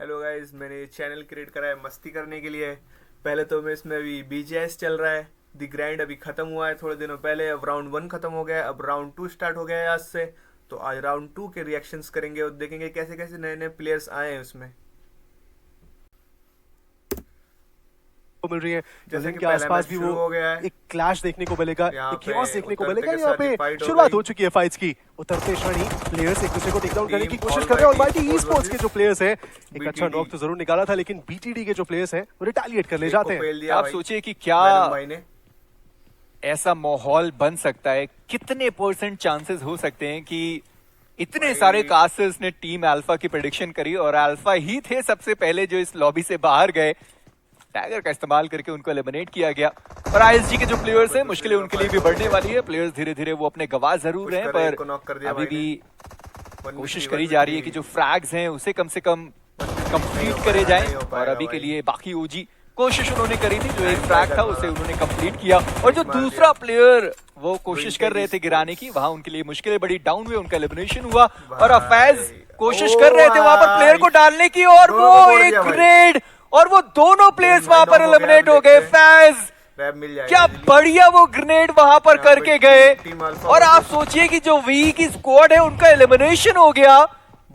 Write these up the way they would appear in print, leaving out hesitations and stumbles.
Hello guys, मैंने channel create करा है मस्ती करने के लिए। पहले तो मैं इसमें अभी बीजीएस चल रहा है। द ग्राइंड अभी ख़त्म हुआ है थोड़े दिनों पहले। अब राउंड 1 ख़त्म हो गया है, अब राउंड 2 स्टार्ट हो गया है आज से। तो आज राउंड 2 के रिएक्शंस करेंगे और देखेंगे कैसे कैसे नए नए प्लेयर्स आए हैं उसमें। को मिल रही है जैसे कि के पहला आसपास मैच भी शुरू वो हो गया है। एक क्लैश देखने को मिलेगा, यहाँ एक पे chaos देखने को उतरते मिलेगा। के यहाँ साथ ही पे fight हो शुरुआत गई। हो चुकी है फाइट्स की। उतरते क्षण ही प्लेयर्स एक दूसरे को टेक डाउन करने की Team कोशिश कर रहे हैं। Almighty ऑलमाइटी ई स्पोर्ट्स के जो प्लेयर्स हैं, एक BTD अच्छा नॉक तो जरूर निकाला था, लेकिन बीटीडी के जो प्लेयर्स हैं वो रिटेलिएट कर ले जाते हैं। आप सोचिए कि क्या ऐसा माहौल बन सकता है, कितने परसेंट चांसेस हो सकते हैं कि इतने सारे कास्टर्स ने टीम अल्फा की प्रेडिक्शन करी और अल्फा ही थे सबसे पहले जो इस लॉबी से बाहर गए। टैगर का इस्तेमाल करके उनको एलिमिनेट किया गया। और आईएसजी के जो प्लेयर्स हैं, मुश्किलें उनके लिए भी बढ़ने वाली है। प्लेयर्स धीरे धीरे वो अपने गवा जरूर हैं, पर अभी भी कोशिश करी जा रही है कि जो फ्रैग्स हैं उसे कम से कम कंप्लीट करे जाएं। और अभी के लिए बाकी ओजी कोशिश उन्होंने करी थी, जो एक फ्रैग था उसे उन्होंने कंप्लीट किया। और जो दूसरा प्लेयर वो कोशिश कर रहे थे गिराने की, वहां उनके लिए मुश्किलें बड़ी डाउन हुई, उनका एलिमिनेशन हुआ। और अफैज कोशिश कर रहे थे वहां पर प्लेयर को डालने की, और वो एक ग्रेड, और वो दोनों प्लेयर्स वहां पर एलिमिनेट हो गए। फैज क्या बढ़िया वो ग्रेनेड वहां पर करके गए। और आप सोचिए कि जो वी की स्क्वाड है उनका एलिमिनेशन हो गया,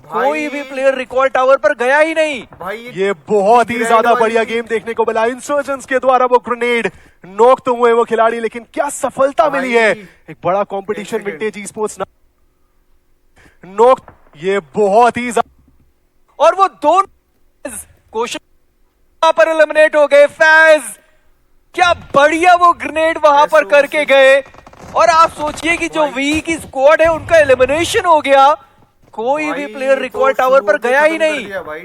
कोई भी प्लेयर रिकॉल टावर पर गया ही नहीं। ये बहुत ही ज्यादा बढ़िया गेम देखने को मिला। इंसर्जेंट्स के द्वारा वो ग्रेनेड नॉक तो हुए वो खिलाड़ी, लेकिन क्या सफलता मिली है। एक बड़ा competition vintage e sports knock, ये बहुत ही और वो दोनों कोशिश वहां पर एलिमिनेट हो गए। फैज क्या बढ़िया वो ग्रेनेड वहां पर करके गए। और आप सोचिए कि जो वी की स्क्वाड है उनका एलिमिनेशन हो गया, कोई भी प्लेयर रिकॉल टावर पर गया ही नहीं।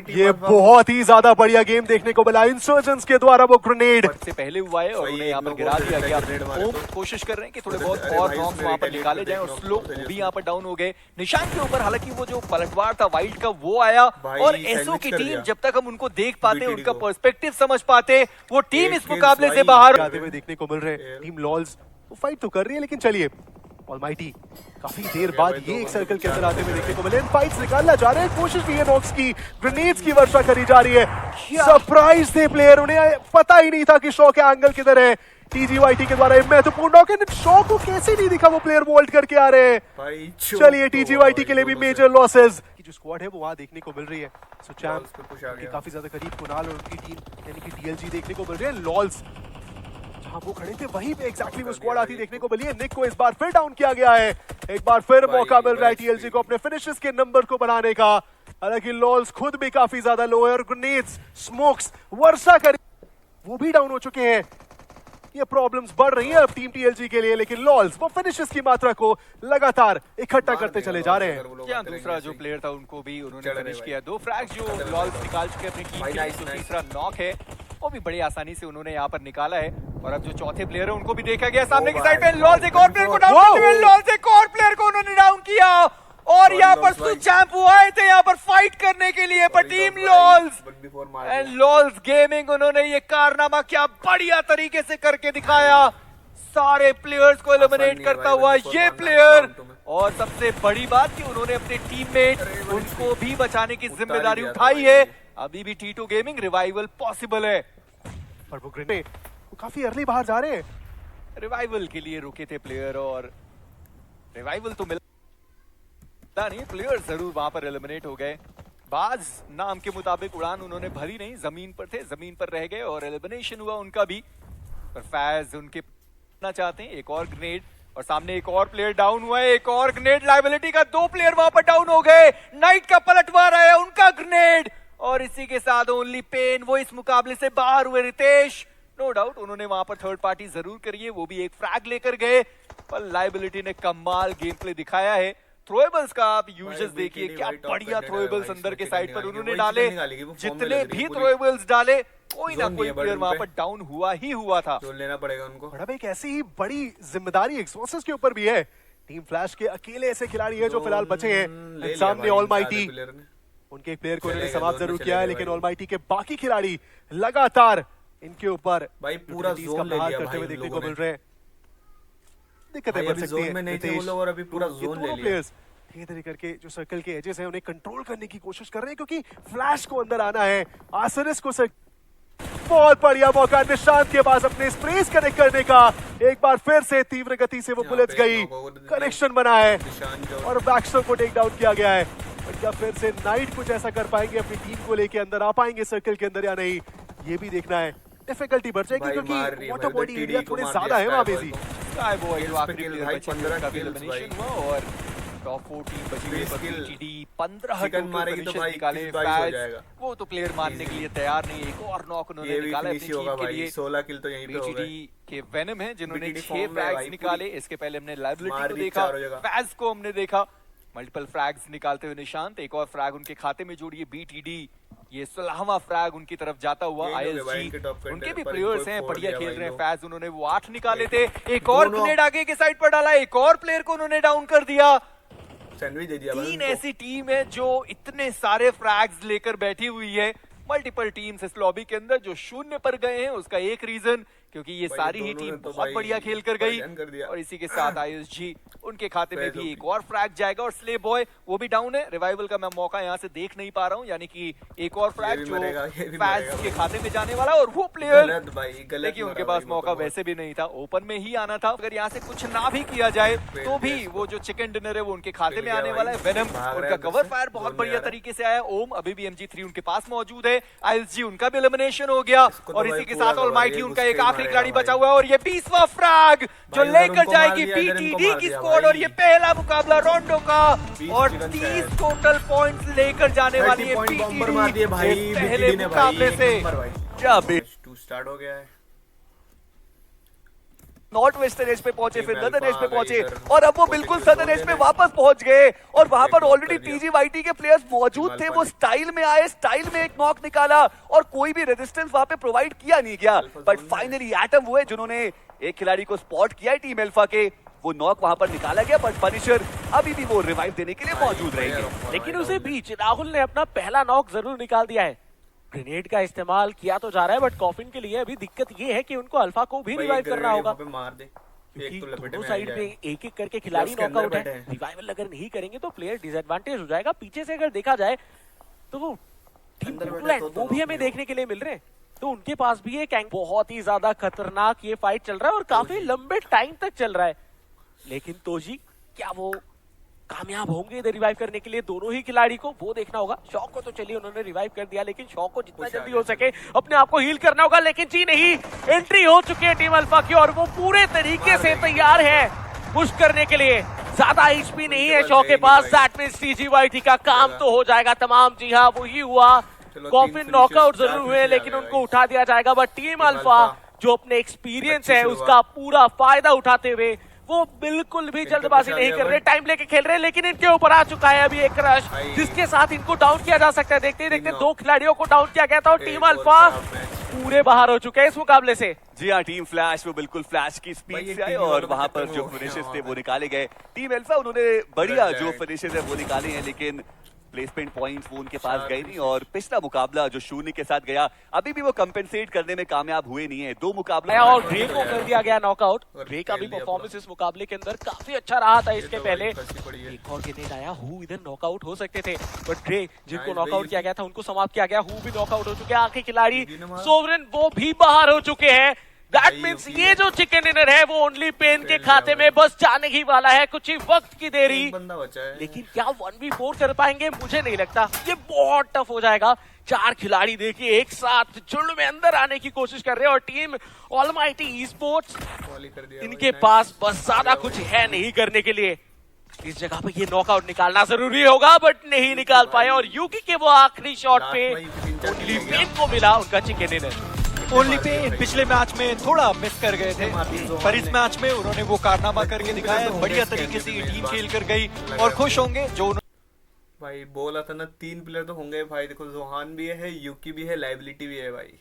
ये बहुत ही ज्यादा बढ़िया गेम देखने को मिला। इंसर्जेंट्स के द्वारा वो ग्रेनेड से पहले हुआ है और उन्हें यहाँ पर गिरा दिया गया। ओम कोशिश कर रहे हैं कि थोड़े बहुत और रॉक्स वहां पर निकाले जाएं, और स्लो भी यहाँ पर डाउन हो गए। निशान के ऊपर हालांकि वो जो पलटवार था वाइल्ड का वो आया, और एसओ की टीम जब तक हम उनको देख पाते, उनका पर्सपेक्टिव समझ पाते, वो टीम इस मुकाबले से बाहर आते हुए देखने को मिल रहे हैं। टीम लॉल्स वो फाइट तो कर रही है, लेकिन चलिए ऑलमाइटी काफी देर बाद ये एक सर्कल के अंदर आते हुए देखने को मिले। फाइट्स निकालना जा रहे हैं, कोशिश भी है नॉक्स की, ग्रेनेड्स की वर्षा करी जा रही है। सरप्राइज थे प्लेयर, उन्हें पता ही नहीं था कि शॉ का एंगल किधर है। टीजीवाईटी के द्वारा महत्वपूर्ण नॉक है। शॉ को कैसे नहीं दिखा, वो प्लेयर वोल्ट करके आ रहे हैं। चलिए टीजीवाईटी के लिए भी मेजर लॉसेस की जो स्क्वाड है वो वहां देखने को मिल रही है। सो चैंप काफी ज्यादा करीब कुणाल और उनकी टीम यानी कि डीएलजी देखने को मिल रही है। लॉल्स जहां वो खड़े थे वहीं पे एग्जैक्टली वो स्क्वाड आती देखने को मिली है। निक को इस बार फिर डाउन किया गया है। एक बार फिर मौका मिल रहा है टीएलजी को अपने फिनिशेस के नंबर को बनाने का। हालांकि लॉल्स खुद भी काफी ज्यादा लो है, और ग्रेनेड्स स्मोक्स वर्षा करी वो भी डाउन हो चुके हैं। ये प्रॉब्लम्स बढ़ रही है अब टीम टीएलजी के लिए, लेकिन लॉल्स वो फिनिशेस की मात्रा को लगातार इकट्ठा करते चले जा रहे हैं। क्या दूसरा जो प्लेयर था उनको भी उन्होंने फिनिश किया। 2 फ्रैग्स जो लॉल्स निकाल चुके अपनी टीम के लिए। जो तीसरा नॉक है वो भी बड़ी आसानी से उन्होंने यहाँ पर निकाला है। और अब जो चौथे प्लेयर है उनको भी देखा गया सामने की साइड पे। लॉल्स एक और प्लेयर को डाउन करते हुए, लॉल्स एक और प्लेयर को उन्होंने डाउन किया। और यहाँ पर चैंप आए थे यहाँ पर फाइट करने के लिए, पर team lols and lols gaming उन्होंने ये कारनामा क्या बढ़िया तरीके से करके दिखाया। सारे प्लेयर्स को एलिमिनेट करता हुआ ये प्लेयर, और सबसे बड़ी बात कि उन्होंने अपने टीममेट उनको भी बचाने की जिम्मेदारी उठाई है। अभी भी टी2 गेमिंग रिवाइवल पॉसिबल है, पर वो ग्रेनेड वो काफी अर्ली बाहर जा रहे हैं। रिवाइवल के लिए रुके थे प्लेयर, और रिवाइवल तो मिला नहीं, प्लेयर जरूर वहां पर एलिमिनेट हो गए। बाज नाम के मुताबिक उड़ान उन्होंने भरी नहीं, जमीन पर थे, जमीन पर रह गए और एलिमिनेशन हुआ उनका भी। पर फैज उनके चाहते हैं एक और ग्रेनेड, और सामने एक और प्लेयर डाउन हुआ है। एक और ग्रेनेड लाइबिलिटी का 2 प्लेयर वहां पर डाउन हो गए। नाइट का पलटवार आया, उनका ग्रेनेड, और इसी के साथ ओनली पेन वो इस मुकाबले से बाहर हुए। रितेश नो डाउट उन्होंने वहां पर थर्ड पार्टी जरूर करी है, वो भी एक फ्रैग लेकर गए, पर लाइबिलिटी ने कमाल गेम प्ले दिखाया है। थ्रोएबल्स का आप यूजेस देखिए, क्या बढ़िया थ्रोएबल्स अंदर के साइड पर उन्होंने डाले। जितने भी थ्रोएबल्स डाले कोई ना कोई प्लेयर वहां पर डाउन हुआ ही हुआ था। तो लेना पड़ेगा उनको। बड़ा एक ऐसी ही बड़ी जिम्मेदारी एक्सोसिस के ऊपर भी है। टीम फ्लैश के अकेले ऐसे खिलाड़ी है जो फिलहाल बचे हैं। सामने ऑलमाइटी, उनके एक प्लेयर को इन्होंने समाप्त जरूर किया है, लेकिन ऑलमाइटी के बाकी खिलाड़ी लगातार इनके ऊपर भाई पूरा जोन ले लिया करते हुए देखने को मिल रहे हैं। दिक्कतें बढ़ सकती हैं। नहीं थे वो लोग, और अभी पूरा जोन ले लिया। धीरे धीरे करके जो सर्कल के एजेस हैं उन्हें कंट्रोल करने की कोशिश कर रहे हैं, क्योंकि फ्लैश को अंदर आना है। आसरिस को बहुत बढ़िया मौका निशांत के पास अपने स्प्रेस कनेक्ट करने का। एक बार फिर से तीव्र गति से वो बुलेट्स गई, कनेक्शन बना है और बैक्स्टर को टेक डाउन किया गया है। और क्या फिर से नाइट कुछ ऐसा कर पाएंगे, अपनी टीम को लेके अंदर आ पाएंगे सर्कल के अंदर या नहीं, ये भी देखना है। डिफिकल्टी बढ़ जाएगी क्योंकि वाटर बॉडी एरिया थोड़े ज्यादा है वहां पे भी। स्काई बॉय जो आखिरी प्लेयर बचे थे उसका भी एलिमिनेशन हुआ और टॉप 4 टीम बची हुई BTD 15 टोटल निकाले। फैज वो तो प्लेयर मारने के लिए तैयार नहीं, एक और नॉक उन्होंने निकाला अपनी टीम के लिए। 16 किल तो यहीं पे हो गए। BTD के वेनम है जिन्होंने 6 फ्रैग्स निकाले। इसके पहले हमने लायबिलिटी को देखा, फैज को हमने देखा मल्टीपल फ्रैग्स निकालते हुए निशांत। एक और फ्रैग उनके खाते में जोड़िए BTD, ये 16वां फ्रैग उनकी तरफ जाता हुआ। ISG उनके भी प्लेयर्स हैं, बढ़िया खेल रहे हैं। फैज उन्होंने वो 8 निकाले थे, एक और ग्रेनेड आगे के साइड पर डाला, एक और प्लेयर को उन्होंने डाउन कर दिया। सैंडविच दे दिया। 3 ऐसी टीम है जो इतने सारे फ्रैग्स लेकर बैठी हुई है। मल्टीपल टीम्स इस लॉबी के अंदर जो 0 पर गए हैं, उसका एक रीजन क्योंकि ये सारी ही टीम बहुत बढ़िया खेल कर गई। और इसी के साथ ISG उनके खाते में भी एक और फ्रैग जाएगा और स्ले बॉय वो भी डाउन है। रिवाइवल का मैं मौका यहाँ से देख नहीं पा रहा हूँ, यानी कि एक और फ्रैग जो फैज के खाते में जाने वाला। और वो प्लेयर देखिए उनके पास मौका वैसे भी नहीं था, ओपन में ही आना था। अगर यहाँ से कुछ ना भी किया जाए तो भी वो जो चिकन डिनर है वो उनके खाते में आने वाला है। वेनम उनका कवर फायर बहुत बढ़िया तरीके से आया। ओम अभी भी MG3 उनके पास मौजूद है। ISG उनका भी एलिमिनेशन हो गया और इसी के साथ ऑलमाइटी उनका एक आखिरी खिलाड़ी बचा हुआ है। और ये 20वां फ्रैग जो लेकर जाएगी BTD की स्क्वाड। और ये पहला मुकाबला रोंडो का और 30 टोटल पॉइंट्स लेकर जाने वाली है BTD पहले मुकाबले से। क्या टू स्टार्ट हो गया है। नॉर्थ वेस्टर्न एज पे पहुंचे, फिर नदर्न एज पे पहुंचे और अब वो बिल्कुल सदर्न एज पे वापस पहुंच गए। और वहां पर ऑलरेडी TGYT के प्लेयर्स मौजूद थे। वो स्टाइल में आए, स्टाइल में एक नॉक निकाला और कोई भी रेजिस्टेंस वहां पे प्रोवाइड किया नहीं गया। बट फाइनली एटम हुए जिन्होंने एक खिलाड़ी को स्पॉट किया है टीम अल्फा के। वो नॉक वहां पर निकाला गया, बट पनिशर अभी भी वो रिवाइव देने के लिए मौजूद रहेंगे। लेकिन उसे बीच राहुल ने अपना पहला नॉक जरूर निकाल दिया है। ग्रेनेड का इस्तेमाल किया तो जा रहा है, बट कॉफिन के लिए अभी दिक्कत ये है कि उनको अल्फा को भी रिवाइव करना होगा, मार दे क्योंकि दोनों साइड पे एक एक करके खिलाड़ी नॉकआउट है। रिवाइवल अगर नहीं करेंगे तो प्लेयर डिसएडवांटेज हो जाएगा। पीछे से अगर देखा जाए तो वो टीम वो भी हमें देखने के लिए मिल रहे हैं, तो उनके पास भी एक बहुत ही ज्यादा खतरनाक ये फाइट चल रहा है और काफी लंबे टाइम तक चल रहा है। लेकिन तोजी क्या वो कामयाब होंगे इधर रिवाइव करने के लिए दोनों ही खिलाड़ी को, वो देखना होगा। शॉक को तो चलिए उन्होंने रिवाइव कर दिया, लेकिन शॉक को जितना जल्दी हो सके अपने आप को हील करना होगा। लेकिन जी नहीं, एंट्री हो चुकी है टीम अल्फा की और वो पूरे तरीके से तैयार है पुश करने के लिए। ज्यादा HP नहीं है शॉक के पास। दैट मींस TGYT का काम तो हो जाएगा तमाम। जी हाँ, वही हुआ। कॉफिन नॉकआउट जरूर हुए लेकिन उनको उठा दिया जाएगा। बट टीम अल्फा जो अपने एक्सपीरियंस है उसका पूरा फायदा उठाते हुए वो बिल्कुल भी जल्दबाजी नहीं कर रहे, टाइम लेके खेल रहे हैं। लेकिन इनके ऊपर आ चुका है अभी एक क्रश जिसके साथ इनको डाउन किया जा सकता है। देखते ही देखते 2 खिलाड़ियों को डाउन किया गया था और टीम अल्फा पूरे बाहर हो चुके हैं इस मुकाबले से। जी हाँ, टीम फ्लैश वो बिल्कुल फ्लैश की स्पीड से आए और वहां पर जो फिनिशेस थे वो निकाले गए। टीम अल्फा उन्होंने बढ़िया जो फिनिशेस है वो निकाले हैं, लेकिन प्लेसमेंट पॉइंट्स वो उनके पास गए नहीं। और पिछला मुकाबला जो शून्य के साथ गया, अभी भी वो कंपेंसेट करने में कामयाब हुए नहीं है। 2 मुकाबले और ग्रे को कर दिया गया नॉकआउट। ग्रे का भी परफॉर्मेंस इस मुकाबले के अंदर काफी अच्छा रहा था। इसके पहले एक और ग्रेनेड आया, हु इधर नॉकआउट हो सकते थे, बट ग्रे जिनको नॉकआउट किया गया था उनको समाप्त किया गया। हु भी नॉकआउट हो चुके हैं। आखिरी खिलाड़ी सोवरेन वो भी बाहर हो चुके हैं। दैट मींस ये जो चिकन डिनर है वो ओनली पेन के खाते में बस जाने ही वाला है। कुछ ही वक्त की देरी, लेकिन क्या 1v4 कर पाएंगे? मुझे नहीं लगता, ये बहुत टफ हो जाएगा। 4 खिलाड़ी देखिए एक साथ झुंड में अंदर आने की कोशिश कर रहे हैं और टीम ऑलमाइटी ई-स्पोर्ट्स इनके पास बस ज्यादा कुछ है नहीं करने के लिए। इस जगह पे ये नॉकआउट निकालना जरूरी होगा, बट नहीं निकाल पाए। और यूकी के वो आखिरी शॉट पे ओनली पेन को मिला उनका चिकन डिनर। ओनली पे पिछले मैच में थोड़ा मिस कर गए थे, पर इस मैच में उन्होंने वो कारनामा करके दिखाया। बढ़िया तरीके से ये टीम खेल कर गई और खुश होंगे जो भाई बोला था ना 3 प्लेयर तो होंगे भाई। देखो जोहान भी है, यूकी भी है, लाइबिलिटी भी है भाई।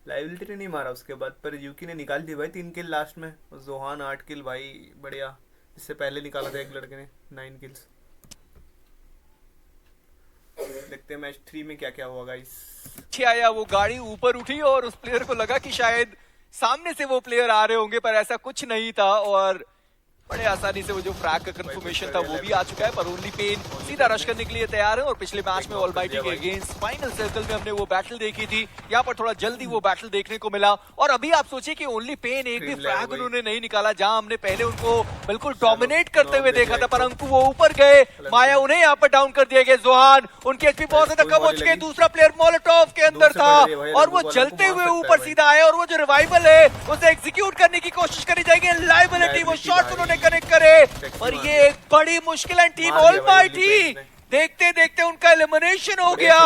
लाइबिलिटी ने नहीं मारा उसके बाद, पर यूकी ने निकाल दी भाई 3 किल लास्ट में। जोहान 8 किल भाई, बढ़िया। इससे पहले निकाला था एक लड़के ने 9 किल्स। देखते हैं मैच 3 में क्या क्या हुआ गाइस। आया वो गाड़ी ऊपर उठी और उस प्लेयर को लगा कि शायद सामने से वो प्लेयर आ रहे होंगे, पर ऐसा कुछ नहीं था। और बड़े आसानी से वो जो फ्रैग का कंफर्मेशन था वो भी आ चुका है, पर ओनली पेन सीधा रश करने के लिए तैयार है। और पिछले मैच में ऑलमाइटी के अगेंस्ट फाइनल सर्कल में हमने वो बैटल देखी थी, यहाँ पर थोड़ा जल्दी वो बैटल देखने को मिला। और अभी आप सोचिए कि ओनली पेन एक भी फ्रैग उन्होंने नहीं निकाला, जहां हमने पहले उनको बिल्कुल डोमिनेट करते हुए देखा था, पर अंकु वो ऊपर गए, माया उन्हें यहाँ पर डाउन कर दिया गया। जोहान उनके एचपी बहुत ज्यादा कम हो चुके हैं, दूसरा प्लेयर मोलोटोव के अंदर था और वो चलते हुए ऊपर सीधा आया और वो जो रिवाइवल है उसे एग्जीक्यूट करने की कोशिश करी जाएगी। लाइबिलिटी वो शॉट उन्होंने कनेक्ट करे, पर ये एक बड़ी मुश्किल है। टीम ऑलमाइटी देखते देखते उनका एलिमिनेशन हो गया।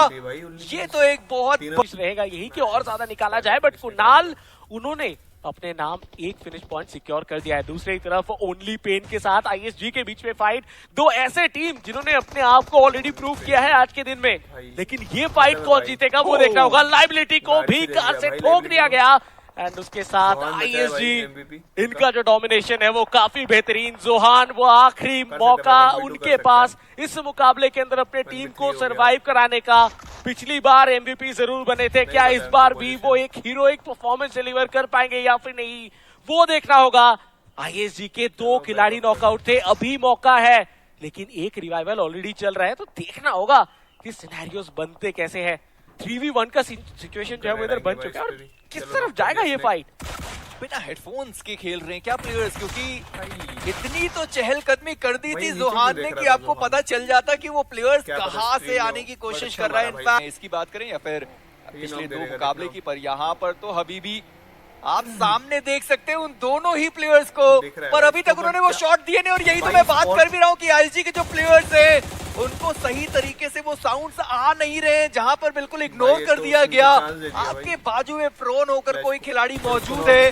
ये तो एक बहुत रहेगा यही कि और ज्यादा निकाला जाए, बट कुणाल उन्होंने अपने नाम एक फिनिश पॉइंट सिक्योर कर दिया है। दूसरी तरफ ओनली पेन के साथ आईएसजी के बीच में फाइट, दो ऐसे टीम जिन्होंने अपने आप को ऑलरेडी प्रूव किया है आज के दिन में, लेकिन ये फाइट कौन जीतेगा वो देखना होगा। लाइबिलिटी को भी कार से ठोक दिया गया एंड उसके साथ आईएसजी इनका जो डोमिनेशन है वो काफी बेहतरीन। जोहान वो आखिरी मौका उनके पास इस मुकाबले के अंदर अपने टीम को सरवाइव कराने का। पिछली बार एमवीपी जरूर बने थे, क्या इस बार भी वो एक हीरोइक परफॉर्मेंस डिलीवर कर पाएंगे या फिर नहीं, वो देखना होगा। आईएसजी के दो खिलाड़ी नॉकआउट थे, अभी मौका है, लेकिन एक रिवाइवल ऑलरेडी चल रहा है, तो देखना होगा कि सिनेरियोस बनते कैसे हैं। 3v1 का सिचुएशन जो है वो इधर बन चुका है और किस तरफ जाएगा ये फाइट। बिना हेडफोन्स के खेल रहे हैं क्या प्लेयर्स, क्योंकि इतनी तो चहलकदमी कर दी थी जोहान ने कि आपको पता चल जाता कि वो प्लेयर्स कहां से आने की कोशिश कर रहा है। इनफैक्ट इसकी बात करें या फिर पिछले दो मुकाबले की, पर यहाँ पर तो हबीबी आप सामने देख सकते हैं उन दोनों ही प्लेयर्स को, पर अभी तक उन्होंने वो शॉट दिए नहीं। और यही तो मैं बात कर भी रहा हूँ कि आईएसजी के जो प्लेयर्स हैं उनको सही तरीके से वो साउंड्स आ नहीं रहे, जहां पर बिल्कुल इग्नोर कर दिया गया। आपके बाजू में प्रोन होकर कोई खिलाड़ी मौजूद है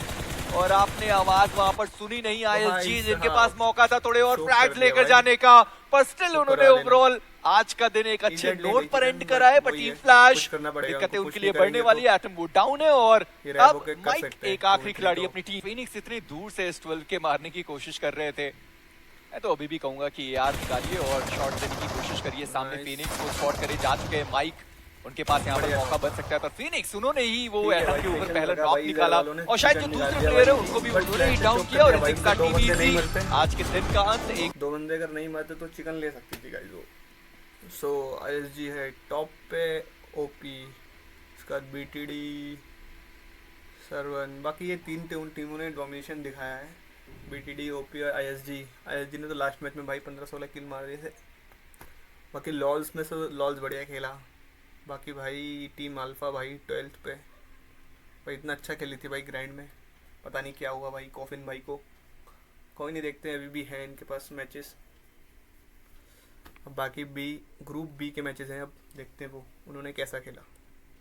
और आपने आवाज वहां पर सुनी नहीं। आईएसजी जिनके पास मौका था थोड़े और फ्रैग्स लेकर जाने का, पर स्टिल उन्होंने ओवरऑल आज का दिन एक अच्छे नोट पर एंड करा है। पर टीम फ्लैश दिक्कतें उनके लिए बढ़ने वाली है, एटम वो डाउन है और अब माइक एक आखिरी खिलाड़ी अपनी टीम। फीनिक्स इतनी दूर से इस 12 के मारने की कोशिश कर रहे थे, मैं तो अभी भी कहूंगा कि यार निकालिए और शॉट देने की कोशिश करिए। सामने फीनिक्स को स्पॉट करे जा चुके हैं, माइक उनके पास यहाँ पर मौका बन सकता है, पर फीनिक्स उन्होंने ही वो एटम के ऊपर पहला ड्रॉप निकाला और शायद जो दूसरे प्लेयर है उनको भी उन्होंने ही डाउन किया। और आज के दिन का अंत एक दो बंदे अगर नहीं मारते तो चिकन ले सकती थी गाइस वो। सो आईएसजी है टॉप पे, ओपी, इसका बीटीडी, सरवन, बाकी ये तीन टीमों ने डोमिनेशन दिखाया है। बीटीडी, ओपी और आईएसजी ने तो लास्ट मैच में भाई 15-16 किल मार दिए थे। बाकी लॉल्स में से लॉल्स बढ़िया खेला, बाकी भाई टीम अल्फा भाई 12th पे भाई इतना अच्छा खेली थी भाई ग्रैंड में, पता नहीं क्या हुआ भाई कॉफिन भाई को। कोई नहीं, देखते हैं, अभी भी है इनके पास मैचेस। अब बाकी ग्रुप बी के मैचेस हैं, अब देखते हैं वो उन्होंने कैसा खेला।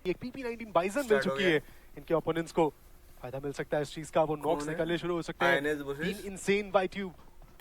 एक PP19 बाइजन मिल चुकी है इनके ओपोनेंट्स को, फायदा मिल सकता है इस चीज का, वो नॉक्स निकलने शुरू हो सकते हैं। टीम इनसेन बाय ट्यूब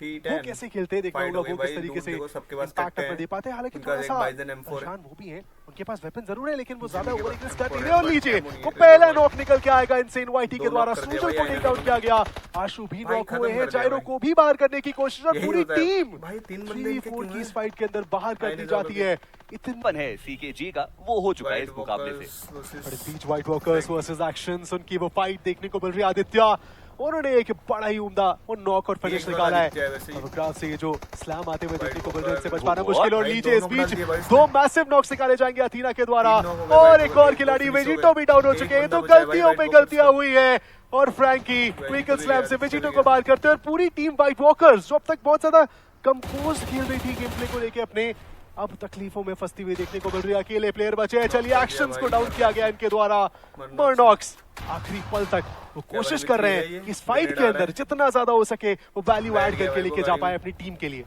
वो कैसे खेलते हैं देखना होगा, वो किस तरीके से इम्पैक्ट अपना दे पाते हैं। हालांकि थोड़ा सा परेशान वो भी हैं, उनके पास वेपन जरूर है लेकिन वो ज्यादा ओवर एग्रेस कर नहीं रहे। और लीजिए वो पहला नॉक निकल के आएगा इनसेन वाईटी के द्वारा, सूजल को टेक डाउन किया गया, आशु भी नॉक हुए हैं, जायरो को भी बाहर करने की कोशिश और पूरी टीम 3v4 की इस फाइट के अंदर बाहर कर दी जाती है। इतना है सीकेजी का वो हो चुका है इस मुकाबले से। बीच व्हाइट वॉकर्स वर्सेस एक्शंस, उनकी वो फाइट देखने को मिल रही है। आदित्य उन्होंने एक बड़ा ही उम्दा वो नॉक और फिनिश निकाला है। अब ग्राफ से ये जो स्लैम आते हुए देखने को मिल रहे हैं, से बच पाना मुश्किल। और नीचे इस बीच दो मैसिव नॉक्स निकाले जाएंगे अथीना के द्वारा और एक और खिलाड़ी वेजिटो भी डाउन हो चुके हैं। तो गलतियों पे गलतियां हुई है और फ्रैंकी ट्विंकल स्लैम से वेजिटो को बाहर करते हैं। और पूरी टीम व्हाइट वॉकर्स जो अब तक बहुत ज्यादा कंपोज खेल रही थी गेम प्ले को लेके अपने, अब तकलीफों में फंसती हुई देखने को मिल रही है। अकेले प्लेयर बचे हैं, चलिए एक्शंस को डाउन किया गया इनके द्वारा। मर्नॉक्स आखिरी पल तक वो कोशिश कर रहे हैं कि इस फाइट के अंदर जितना ज्यादा हो सके वो वैल्यू ऐड करके लेके जा पाए अपनी टीम के लिए।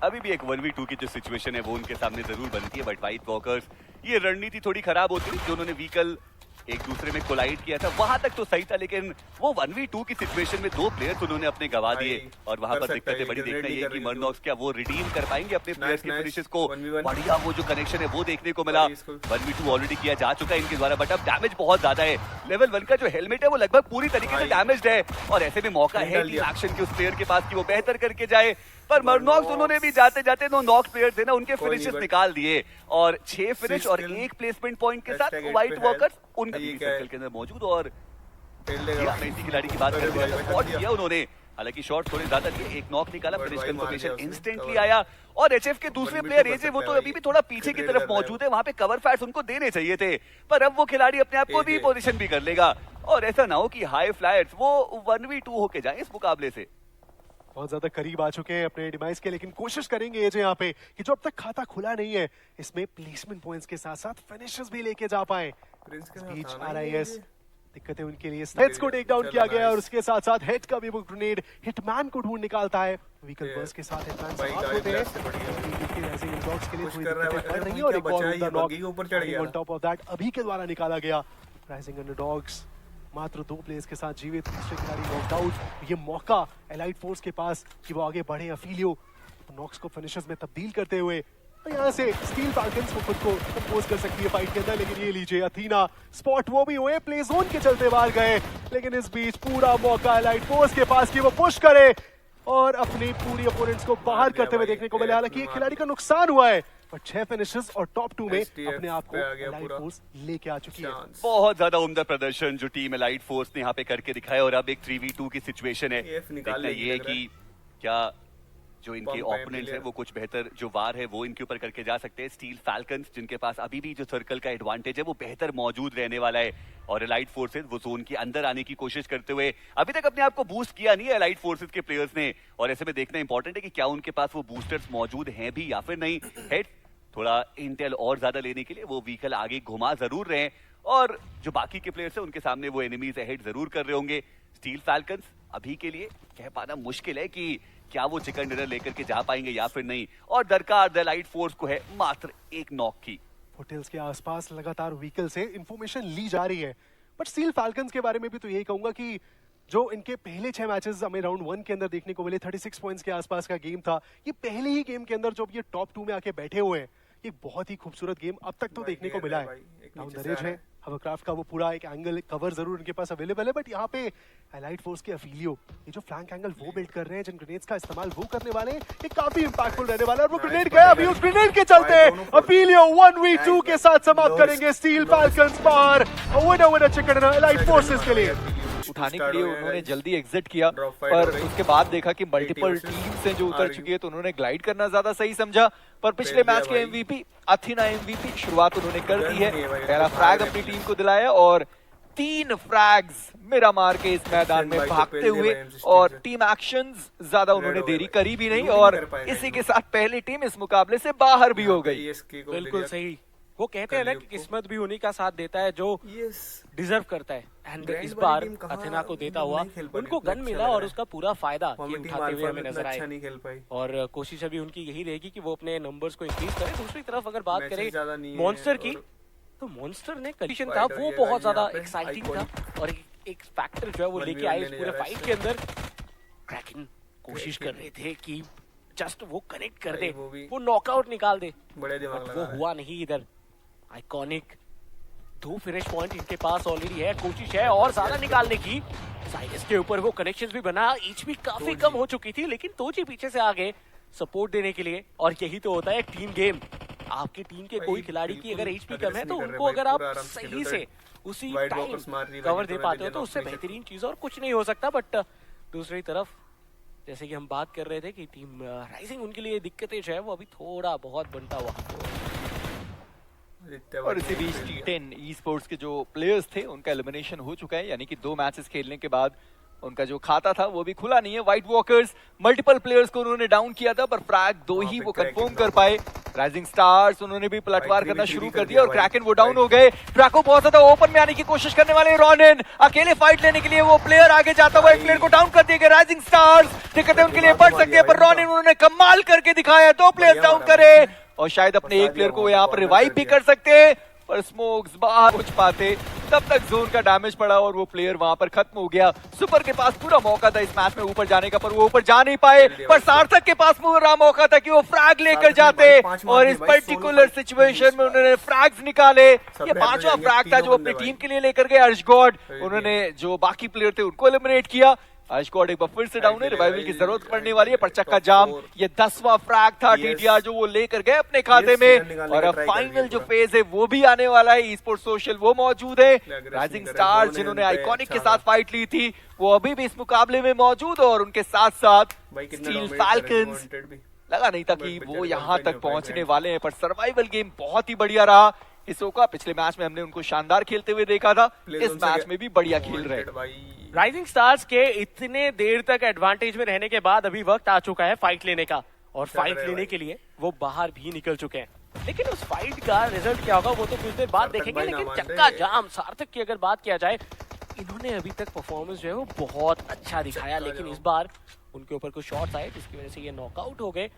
अभी भी एक 1v2 की जो सिचुएशन है वो उनके सामने जरूर बनती है, बट व्हाइट वॉकर्स ये रणनीति थोड़ी खराब होती है जो उन्होंने व्हीकल एक दूसरे में कोलाइड किया था, वहां तक तो सही था, लेकिन वो 1v2 की सिचुएशन में दो प्लेयर्स उन्होंने अपने गवा दिए और वहां पर दिक्कतें बड़ी देखना ये कि मर्नॉक्स क्या वो रिडीम कर पाएंगे अपने प्लेयर्स के फिनिशेस को। बढ़िया वो जो कनेक्शन है वो देखने को मिला। 1v2 ऑलरेडी किया जा चुका है इनके द्वारा, बट अब डैमेज बहुत ज्यादा है। लेवल 1 का जो हेलमेट है वो लगभग पूरी तरीके से डैमेज्ड है और ऐसे में मौका है टीम एक्शन के उस प्लेयर के पास कि वो बेहतर करके जाए। पर मर्नॉक्स उन्होंने भी जाते जाते दो नॉक प्लेयर्स थे ना उनके फिनिशेस निकाल दिए और 6 फिनिश और 1 प्लेसमेंट पॉइंट के साथ व्हाइट वॉकर्स उनके सर्कल के अंदर मौजूद। और खिलाड़ी की बात करते हैं, स्पॉट किया उन्होंने हालांकि शॉट थोड़े ज्यादा थे, एक नॉक निकाला, But फिनिश भाई मार दिया कंफर्मेशन उसने, इंस्टेंटली cover। आया। और एचएफ के दूसरे Open भी प्लेयर तो कर एजे वो सकता तो है अभी भी भाई। थोड़ा पीछे की Create तरफ कर रहा है। मौजूद है, वहां पे कवर फायर्स उनको देने चाहिए थे, पर अब वो खिलाड़ी अपने आप को AJ। रीपोजिशन भी कर लेगा। और ऐसा ना हो कि हाई फ्लायर्स वो 1v2 होके जाए इस मुकाबले से। बहुत ज्यादा करीब आ चुके हैं अपने डिवाइस के, लेकिन कोशिश करेंगे एजे यहाँ पे कि जो अब तक खाता खुला नहीं है इसमें प्लेसमेंट पॉइंट्स के साथ साथ फिनिशेस भी लेके जा पाए। प्रिंस के साथ बीच था ना आरआईएस ये। दिक्कतें उनके लिए, हेड्स को टेक डाउन चलो, किया गया है और nice। उसके साथ साथ हेड का भी वो ग्रेनेड हिटमैन को ढूंढ निकालता है। व्हीकल ये बर्स्ट के साथ हिटमैन भाई समाप्त गाड़ी होते हैं। ब्लास्ट से बढ़ गया। लेकिन ऐसे इनबॉक्स के लिए Push थोड़ी कर रहा है दिक्कतें भाई, पड़ रही भाई है और क्या एक और बचा है, उनका ये नॉक बग्गी के ऊपर चढ़ गया ऑन टॉप ऑफ दैट अभी के द्वारा निकाला गया। राइजिंग अंडरडॉग्स मात्र 2 प्लेयर्स के साथ जीवित, दूसरे खिलाड़ी नॉकड आउट। ये मौका एलाइट फोर्स के पास कि वो आगे बढ़े, अफीलियो नॉक्स को फिनिशर्स में तब्दील करते हुए तो यहाँ से स्टील फैल्कन्स को खुद को कंपोज कर सकती है फाइट के अंदर। लेकिन ये लीजिए अथीना स्पॉट वो भी हुए, प्ले जोन के चलते बाहर गए, लेकिन इस बीच पूरा मौका एलाइट फोर्स के पास कि वो पुश करे और अपनी पूरी अपोनेंट्स को बाहर दिया करते हुए भाई, देखने को मिला। AF हालांकि में एक मार खिलाड़ी का नुकसान हुआ है, पर 6 फिनिशेस और टॉप 2 में STF अपने आप को पे आ गया एलाइट पूरा। फोर्स लेके आ चुकी है। Chance। बहुत ज्यादा उम्दा प्रदर्शन जो टीम एलाइट फोर्स ने यहाँ पे करके दिखाया और अब एक 3v2 की सिचुएशन है। AF निकाल देखना लेगी ये है लग रहा कि क्या जो इनके Pump है ओपोनेंट्स हैं Emilia। वो कुछ बेहतर जो वार है वो इनके ऊपर करके जा सकते हैं। स्टील फैल्कन्स जिनके पास अभी भी जो सर्कल का एडवांटेज है वो बेहतर मौजूद रहने वाला है और एलाइट फोर्सेस वो जोन के अंदर आने की कोशिश करते हुए अभी तक अपने आप को बूस्ट किया नहीं है एलाइट फोर्सेस के प्लेयर्स ने। और ऐसे में देखना इंपॉर्टेंट है कि क्या उनके पास वो बूस्टर्स मौजूद हैं भी या फिर नहीं। हेड थोड़ा इंटेल और ज्यादा लेने के लिए वो व्हीकल आगे घुमा जरूर रहे हैं और जो बाकी के प्लेयर्स हैं उनके सामने वो एनिमीज अहेड जरूर कर रहे होंगे। स्टील फैल्कन्स अभी के लिए कह पाना मुश्किल है कि क्या वो चिकन डिनर लेकर के जा पाएंगे या फिर नहीं। और दरकार द एलाइट फोर्स को है मात्र एक नॉक की। होटल्स के आसपास लगातार व्हीकल से इंफॉर्मेशन ली जा रही है, बट स्टील फैल्कन्स के बारे में भी तो यही कहूंगा कि जो इनके पहले 6 मैचेस हमें राउंड 1 के अंदर देखने को मिले, 36 पॉइंट्स के आसपास का गेम था। ये पहले ही गेम के अंदर जब ये टॉप 2 में आके बैठे हुए हैं, ये बहुत ही खूबसूरत गेम अब तक तो भाई देखने को घेर मिला है है। भाई, एक डाउन नीचे द से रेज आ रहा है, हवरक्राफ्ट का वो पूरा एक एंगल कवर जरूर इनके पास अवेलेबल है, बट यहाँ पे एलाइट फोर्स के अफीलियो ये जो फ्लैंक एंगल वो बिल्ड कर रहे हैं, जिन ग्रेनेड्स का इस्तेमाल वो करने वाले हैं, ये काफी इंपैक्टफुल रहने वाला है। और वो Nice ग्रेनेड बढ़िया गया अभी, उस ग्रेनेड के चलते भाई, दोनों को- अफीलियो 1v2 Nice के साथ समाप्त Lowest- करेंगे स्टील फैल्कन्स पर। विनर चिकन एलाइट फोर्सेस के लिए उठाने के लिए उन्होंने जल्दी एग्जिट किया, Drop fight पर हो गई। उसके बाद देखा कि मल्टीपल 80% टीम्स हैं जो उतर हार चुकी है, तो उन्होंने ग्लाइड करना ज्यादा सही समझा। पर पिछले फेल दिया मैच के भाई। एमवीपी अथीना एमवीपी शुरुआत उन्होंने कर दी है। गन नहीं है भाई, पहला तो फ्रैग भाग अपनी गए टीम को दिलाया और 3 फ्रैग्स मेरा मार के इस मैदान में भाई को भागते फेल दिया हुए भाई MC और से। टीम एक्शंस ज्यादा उन्होंने हो देरी गए करी भी नहीं लूट नहीं और कर पाए इसी भाई। के साथ पहली टीम इस मुकाबले से बाहर भी हो गई। ESK को बिल्कुल दिया। सही। वो कहते हैं ना कि कलयुग को। किस्मत भी उन्हीं का साथ देता है जो Yes। डिजर्व करता है। एंड ग्रैंड इस वाली बार टीम कहाँ अथेना को देता नहीं हुआ खेल पाई, उनको इतना गन अच्छा मिला लग और रहा है। उसका पूरा फायदा ये हमारी टीम उठाते हुए अल्फा हमें में नजर इतना आए। अच्छा नहीं खेल पाई। और कोशिश अभी उनकी यही रहेगी कि वो अपने नंबर्स को इंक्रीज करें। दूसरी तरफ अगर बात Matches करें ज्यादा नहीं है मॉन्स्टर की, और- तो मॉन्स्टर ने कंडीशन था Fighter वो ये बहुत रही ज्यादा यहाँ पे, एक्साइटिंग था iconic। और एक फैक्टर जो है वो 1v1 लेके आए इस लेने पूरे जा रहा है फाइट इससे। के अंदर। क्रैकन कोशिश कर रहे थे कि जस्ट वो कनेक्ट कर भाई दे, वो भी- वो नॉकआउट निकाल दे, बड़े दिमाग बट लगा वो रहा है। हुआ नहीं। इधर आइकॉनिक 2 फिनिश पॉइंट इनके पास ऑलरेडी है, कोशिश है और ज्यादा निकालने की। साइलेंस के ऊपर वो कनेक्शंस भी बना, एचपी काफी कम हो चुकी थी, लेकिन तोजी पीछे से आगे सपोर्ट देने के लिए। और यही तो होता है टीम गेम। आपकी टीम के भाई, कोई खिलाड़ी की बिल्कुल अगर एचपी कम है aggress तो नहीं कर रहे उनको भाई, अगर आप पूरा आराम से सही खेलते से हैं। उसी White टाइम walkers मार रही है, कवर भाई, दे तो पाते हो मैंने तो उससे knock नहीं बेहतरीन चीज और कुछ नहीं हो सकता। बट दूसरी तरफ जैसे कि हम बात कर रहे थे कि टीम राइजिंग उनके लिए दिक्कतें जो है वो अभी थोड़ा बहुत बनता हुआ। जितने और बड़े इसी बीच खेल लिया। T10 ई स्पोर्ट्स के जो प्लेयर्स थे उनका एलिमिनेशन हो चुका है, यानी कि 2 मैचेस खेलने के बाद उनका जो खाता था वो भी खुला नहीं है। व्हाइट वॉकर्स मल्टीपल प्लेयर्स को उन्होंने डाउन किया था, पर फ्रैग 2 वहाँ ही पे वो क्रैकन कंफर्म knock कर पाए। राइजिंग स्टार्स उन्होंने भी पलटवार भाई, करना 3v3 शुरू कर कर दिया दिया और भाई। क्रैकन वो डाउन भाई। हो गए। ड्रैको बहुत ज्यादा ओपन में आने की कोशिश करने वाले रॉनिन अकेले फाइट लेने के लिए वो प्लेयर आगे जाता हुआ एक प्लेयर को डाउन कर दिया गया। राइजिंग स्टार्स दिक्कतें उनके लिए बढ़ सकती है, पर रॉनिन उन्होंने कमाल करके दिखाया, 2 प्लेयर्स बढ़िया डाउन मारा करे और शायद अपने फंसा एक प्लेयर दिया को यहाँ पर वहाँ पे, रिवाइव corner भी कर कर सकते, पर स्मोक्स बाहर पहुंच पाते तब तक जोन का डैमेज पड़ा और वो प्लेयर वहां पर खत्म हो गया। सुपर के पास पूरा मौका था इस मैच में ऊपर जाने का, पर वो ऊपर जा नहीं पाए। पर सार्थक के पास पूरा मौका था कि वो फ्रैग लेकर सार्थक ने जाते भाई 5 मार और दिए इस भाई, पर्टिकुलर 16 सिचुएशन में उन्होंने फ्रैग्स निकाले। ये सब 5वां रैप में फ्रैग था तीनों जो अपनी बंदे टीम भाई। के लिए लेकर गए अर्शगॉड। सही उन्होंने जो बाकी प्लेयर थे उनको एलिमिनेट किया। आशकॉर्ड एक बार फिर से डाउन है, रिवाइवल की जरूरत पड़ने वाली है, पर चक्का जाम, ये 10वां फ्रैग था टीटीआर जो वो लेकर गए अपने खाते में, और अब फाइनल जो फेज है वो भी आने वाला है। ई स्पोर्ट्स सोशल वो मौजूद है, राइजिंग स्टार्स जिन्होंने आइकॉनिक के साथ फाइट ली थी वो अभी भी इस मुकाबले में मौजूद, और उनके साथ साथ स्टील फैल्कन्स, लगा नहीं था कि वो यहाँ तक पहुंचने वाले हैं, पर सर्वाइवल गेम बहुत ही बढ़िया रहा। हिसोका पिछले मैच में हमने उनको शानदार खेलते हुए देखा था, इस मैच में भी बढ़िया खेल रहे हैं। राइजिंग स्टार्स के इतने देर तक एडवांटेज में रहने के बाद अभी वक्त आ चुका है फाइट लेने का, और फाइट लेने के लिए वो बाहर भी निकल चुके हैं। लेकिन उस फाइट का रिजल्ट क्या होगा वो तो कुछ देर बाद देखेंगे, लेकिन चक्का जाम सार्थक की अगर बात किया जाए, इन्होंने अभी तक परफॉर्मेंस जो है वो बहुत अच्छा दिखाया, लेकिन इस बार उनके ऊपर कुछ शॉट्स आए जिसकी वजह से ये नॉकआउट हो गए।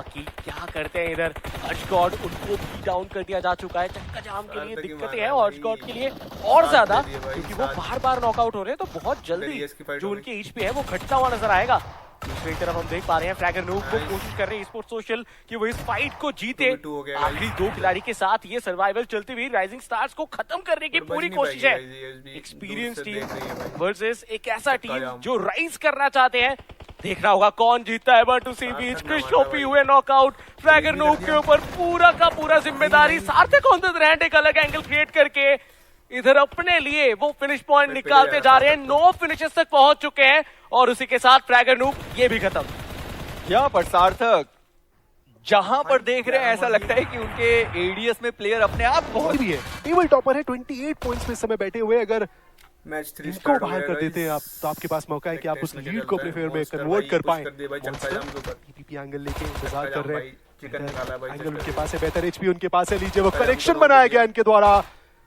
कि क्या करते हैं इधर, आशकॉर्ड उनको भी डाउन कर दिया जा चुका है। चक्का जाम के लिए दिक्कतें हैं आशकॉर्ड के लिए और ज्यादा, क्योंकि वो बार बार नॉकआउट हो रहे हैं, तो बहुत जल्दी जो उनके एचपी है वो घटता हुआ नजर आएगा। दूसरी तरफ हम देख पा रहे हैं फ्रैगर नूब को कोशिश कर रहे हैं स्पोर्ट्स सोशल कि वो इस फाइट को जीते। आखिरी 2 खिलाड़ी के साथ ये सर्वाइवल चलती हुई राइजिंग स्टार्स को खत्म करने की पूरी कोशिश है। एक्सपीरियंस टीम वर्सेस एक ऐसा टीम जो राइज करना चाहते हैं। देखना होगा कौन जीतता है। बट उसी बीच क्रिस्टोफी हुए नॉकआउट, फ्रैगर नूब के ऊपर पूरा का पूरा जिम्मेदारी सार्थक ऑन द रैंड एक अलग एंगल क्रिएट करके इधर अपने लिए वो फिनिश पॉइंट निकालते जा रहे हैं। 9 फिनिशेस तक पहुंच चुके हैं और उसी के साथ फ्रैगर नूब ये भी खत्म। यहाँ पर सार्थक जहां पर देख रहे हैं ऐसा लगता है कि उनके एडीएस में प्लेयर अपने आप बहुत भी है। टेबल टॉपर है, 28 पॉइंट्स में इस समय बैठे हुए। अगर मैच 3 इनको बाहर कर देते हैं आप तो आपके पास मौका है कि आप उस लीड को अपने फेवर में कन्वर्ट कर पाएं। पीपीपी एंगल लेके इंतजार कर रहे हैं। एंगल उनके पास है, बेहतर एचपी उनके पास है। लीजिए वो करेक्शन बनाया गया इनके द्वारा।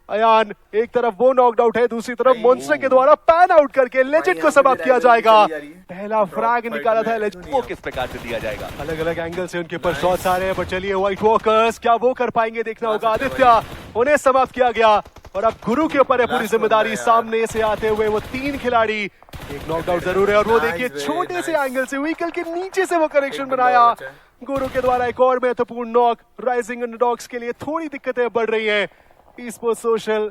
अयान एक तरफ वो नॉकड आउट है, दूसरी तरफ मॉन्स्टर के द्वारा पैन आउट करके लेजेंड को समाप्त किया जाएगा। पहला फ्रैग निकाला था लेजेंड वो किस प्रकार से दिया जाएगा। अलग अलग एंगल से उनके ऊपर शॉट्स आ रहे हैं, पर चलिए व्हाइट वॉकर्स क्या वो कर पाएंगे देखना होगा। आदित्य उन्हें समाप्त किया गया और अब गुरु के ऊपर है पूरी जिम्मेदारी। सामने से आते हुए वो 3 खिलाड़ी, एक नॉकड आउट जरूर है और वो देखिए छोटे से एंगल से व्हीकल के नीचे से वो करेक्शन बनाया। गुरु के द्वारा एक और महत्वपूर्ण नॉक। राइजिंग अंडरडॉग्स के लिए थोड़ी दिक्कतें बढ़ रही हैं। ई स्पोर्ट्स सोशल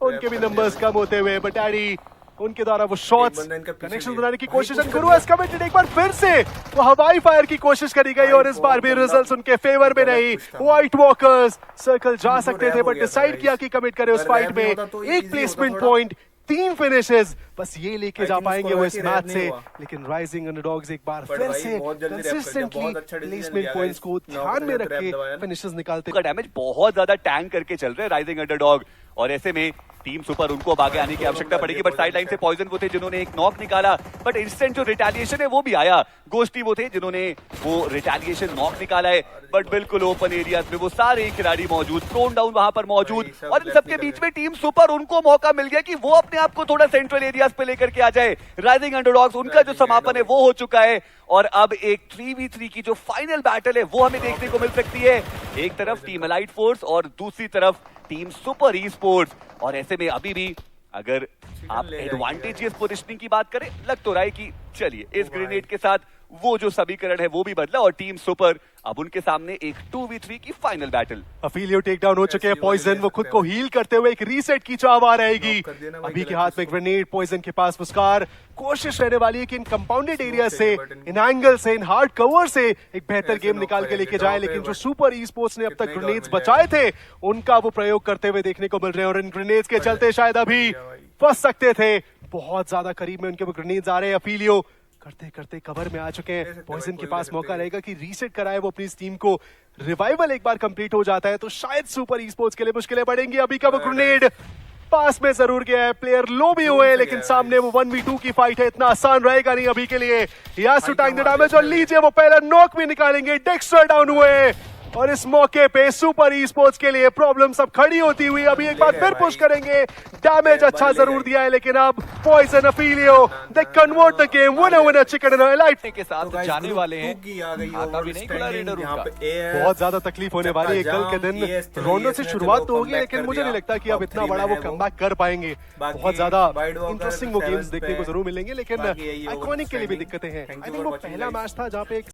उनके भी नंबर्स कम होते हुए, बटारी उनके द्वारा वो शॉट्स कनेक्शन बनाने की कोशिश। गुरु हैज कमिटेड, एक बार फिर से वो हवाई फायर की कोशिश करी गई और इस बार भी रिजल्ट्स उनके फेवर में नहीं। व्हाइट वॉकर्स सर्कल जा सकते थे बट डिसाइड किया कि कमिट करे उस फाइट में। एक प्लेसमेंट पॉइंट, 3 फिनिशेस, बस ये लेके जा पाएंगे वो इस मैच से। लेकिन राइजिंग अंडरडॉग्स एक बार फिर से कंसिस्टेंटली प्लेसमेंट पॉइंट्स को ध्यान में रख के फिनिशेस निकालते। उनका डैमेज बहुत ज्यादा टैंक करके चल रहे हैं राइजिंग अंडरडॉग, और ऐसे में टीम सुपर उनको अब आगे आने की आवश्यकता पड़ेगी। बट साइड लाइन से पॉइजन वो थे जिन्होंने एक नॉक निकाला, बट इंस्टेंट जो रिटेलिएशन है वो भी आया। गोस्टी वो थे जिन्होंने वो रिटेलिएशन नॉक निकाला है, बट बिल्कुल ओपन एरियाज में वो सारे खिलाड़ी मौजूद, थ्रोन डाउन वहां पर मौजूद, और इन सबके बीच में टीम सुपर उनको मौका मिल गया कि वो अपने आप को थोड़ा सेंट्रल एरियाज पे लेकर के आ जाए। राइजिंग अंडरडॉग्स उनका जो समापन है वो हो चुका है, और अब एक 3v3 की जो फाइनल बैटल है वो हमें देखने को मिल सकती है। एक तरफ टीम एलाइट फोर्स और दूसरी तरफ टीम सुपर ई स्पोर्ट्स। और ऐसे में अभी भी अगर आप एडवांटेजियस पोजीशनिंग की बात करें, लग तो रहा है कि चलिए इस ग्रेनेड के साथ वो जो समीकरण है वो भी बदला और टीम सुपर अब उनके सामने एक 2v3 की फाइनल बैटल। अफिलियो टेक डाउन हो चुके हैं। पॉइजन वो खुद को हील करते हुए एक रीसेट की चाह आ रहेगी। अभी के हाथ में ग्रेनेड, पॉइजन के पास मुस्कार। कोशिश रहने वाली है कि इन कंपाउंडेड एरिया से, इन एंगल से, इन हार्ड कवर से एक बेहतर गेम निकाल के लेके जाए। लेकिन जो सुपर ई स्पोर्ट्स ने अब तक ग्रेनेड्स बचाए थे उनका वो प्रयोग करते हुए देखने को मिल रहे हैं, और इन ग्रेनेड्स के चलते शायद अभी फंस सकते थे। बहुत ज्यादा करीब में उनके वो ग्रेनेड्स आ रहे हैं। अफिलियो करते करते कवर में आ चुके हैं। पॉइजन के पास मौका रहेगा कि रीसेट कराए वो अपनी टीम को। रिवाइवल एक बार कंप्लीट हो जाता है तो शायद सुपर ई स्पोर्ट्स के लिए मुश्किलें बढ़ेंगी। अभी का वो ग्रेनेड पास में जरूर गया है, प्लेयर लो भी हुए, लेकिन सामने वो 1v2 की फाइट है, इतना आसान रहेगा नहीं अभी के लिए। यासु टाइम द डैमेज और लीजिए वो पहला नॉक भी निकालेंगे। डेक्स्टर डाउन हुए और इस मौके पे सुपर ई स्पोर्ट्स के लिए प्रॉब्लम सब खड़ी होती हुई अभी एक बार फिर पुश करेंगे। डैमेज अच्छा जरूर दिया है, लेकिन अब पॉइजन अफिलियो they convert the game winner winner chicken and elite के साथ जाने वाले हैं। खाता भी नहीं खुला रेडर उनका। बहुत ज्यादा तकलीफ होने वाली है। कल के दिन रोंडो से शुरुआत तो होगी, लेकिन मुझे नहीं लगता कि अब इतना बड़ा वो कमबैक कर पाएंगे। बहुत ज्यादा इंटरेस्टिंग वो गेम्स देखने को जरूर मिलेंगे, लेकिन आइकॉनिक के लिए भी दिक्कतें हैं। आई थिंक वो पहला मैच था जहाँ पे